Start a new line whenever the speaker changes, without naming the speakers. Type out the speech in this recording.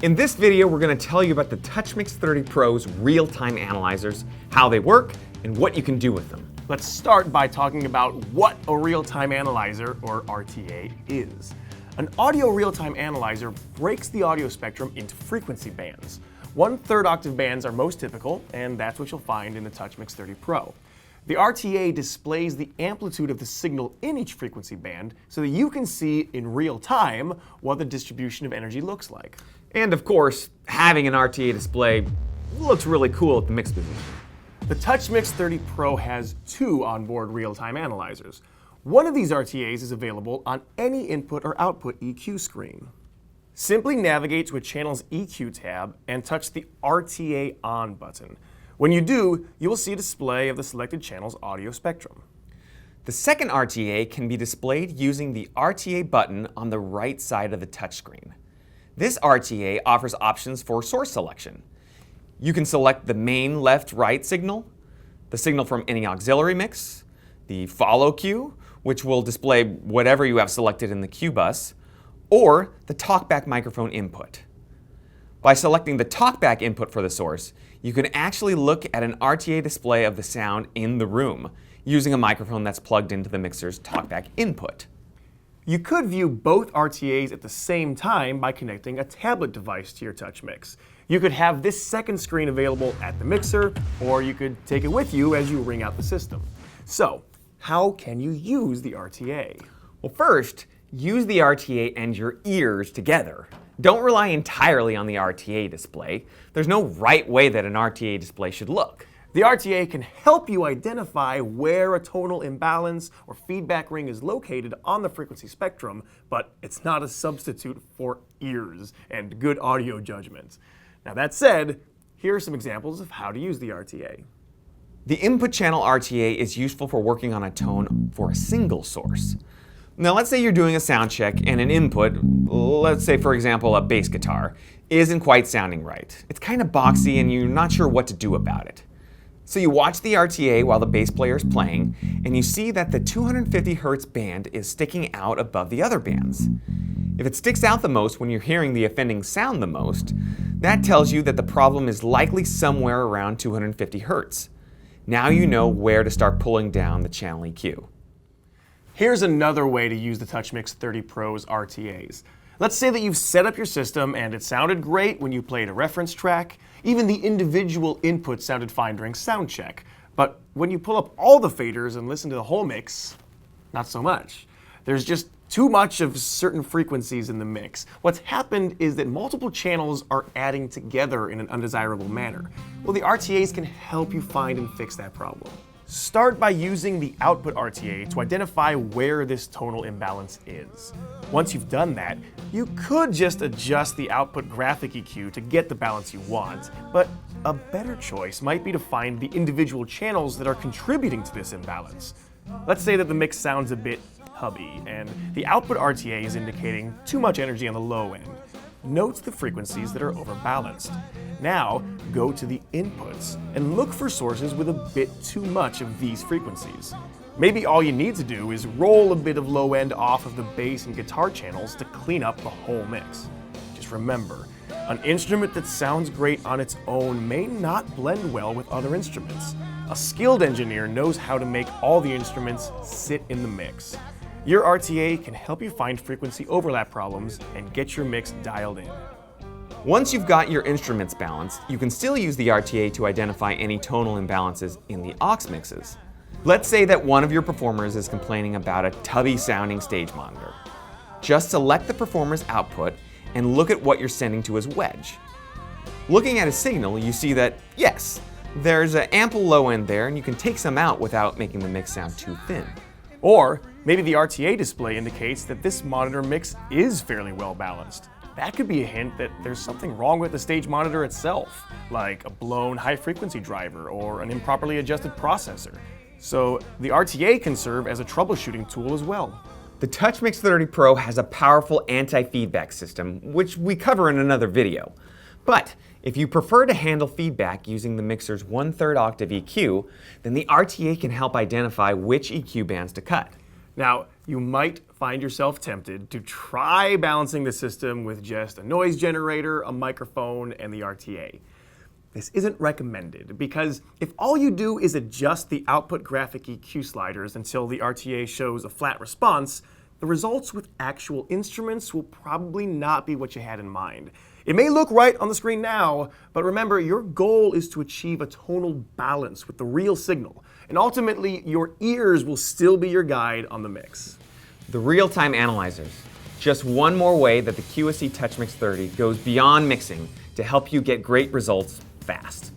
In this video, we're going to tell you about the TouchMix-30 Pro's real-time analyzers, how they work, and what you can do with them.
Let's start by talking about what a real-time analyzer, or RTA, is. An audio real-time analyzer breaks the audio spectrum into frequency bands. 1/3 octave bands are most typical, and that's what you'll find in the TouchMix-30 Pro. The RTA displays the amplitude of the signal in each frequency band so that you can see in real time what the distribution of energy looks like.
And of course, having an RTA display looks really cool at the mix position.
The TouchMix-30 Pro has 2 onboard real-time analyzers. One of these RTAs is available on any input or output EQ screen. Simply navigate to a channel's EQ tab and touch the RTA On button. When you do, you will see a display of the selected channel's audio spectrum.
The second RTA can be displayed using the RTA button on the right side of the touchscreen. This RTA offers options for source selection. You can select the main left-right signal, the signal from any auxiliary mix, the follow cue, which will display whatever you have selected in the cue bus, or the talkback microphone input. By selecting the talkback input for the source, you can actually look at an RTA display of the sound in the room using a microphone that's plugged into the mixer's talkback input.
You could view both RTAs at the same time by connecting a tablet device to your TouchMix. You could have this second screen available at the mixer, or you could take it with you as you ring out the system. So, how can you use the RTA?
Well, first, use the RTA and your ears together. Don't rely entirely on the RTA display. There's no right way that an RTA display should look.
The RTA can help you identify where a tonal imbalance or feedback ring is located on the frequency spectrum, but it's not a substitute for ears and good audio judgment. Now that said, here are some examples of how to use the RTA.
The input channel RTA is useful for working on a tone for a single source. Now let's say you're doing a sound check and an input, let's say for example a bass guitar, isn't quite sounding right. It's kind of boxy and you're not sure what to do about it. So you watch the RTA while the bass player is playing, and you see that the 250 Hz band is sticking out above the other bands. If it sticks out the most when you're hearing the offending sound the most, that tells you that the problem is likely somewhere around 250 Hz. Now you know where to start pulling down the channel EQ.
Here's another way to use the TouchMix-30 Pro's RTAs. Let's say that you've set up your system and it sounded great when you played a reference track. Even the individual inputs sounded fine during sound check. But when you pull up all the faders and listen to the whole mix, not so much. There's just too much of certain frequencies in the mix. What's happened is that multiple channels are adding together in an undesirable manner. Well, the RTAs can help you find and fix that problem. Start by using the output RTA to identify where this tonal imbalance is. Once you've done that, you could just adjust the output graphic EQ to get the balance you want, but a better choice might be to find the individual channels that are contributing to this imbalance. Let's say that the mix sounds a bit hubby, and the output RTA is indicating too much energy on the low end. Note the frequencies that are overbalanced. Now, go to the inputs and look for sources with a bit too much of these frequencies. Maybe all you need to do is roll a bit of low end off of the bass and guitar channels to clean up the whole mix. Just remember, an instrument that sounds great on its own may not blend well with other instruments. A skilled engineer knows how to make all the instruments sit in the mix. Your RTA can help you find frequency overlap problems and get your mix dialed in.
Once you've got your instruments balanced, you can still use the RTA to identify any tonal imbalances in the aux mixes. Let's say that one of your performers is complaining about a tubby sounding stage monitor. Just select the performer's output and look at what you're sending to his wedge. Looking at his signal, you see that, yes, there's an ample low end there and you can take some out without making the mix sound too thin.
Or maybe the RTA display indicates that this monitor mix is fairly well balanced. That could be a hint that there's something wrong with the stage monitor itself, like a blown high-frequency driver or an improperly adjusted processor. So the RTA can serve as a troubleshooting tool as well.
The TouchMix-30 Pro has a powerful anti-feedback system, which we cover in another video. But if you prefer to handle feedback using the mixer's 1/3 octave EQ, then the RTA can help identify which EQ bands to cut.
Now, you might find yourself tempted to try balancing the system with just a noise generator, a microphone, and the RTA. This isn't recommended because if all you do is adjust the output graphic EQ sliders until the RTA shows a flat response, the results with actual instruments will probably not be what you had in mind. It may look right on the screen now, but remember, your goal is to achieve a tonal balance with the real signal, and ultimately, your ears will still be your guide on the mix.
The real-time analyzers. Just one more way that the QSC TouchMix-30 goes beyond mixing to help you get great results fast.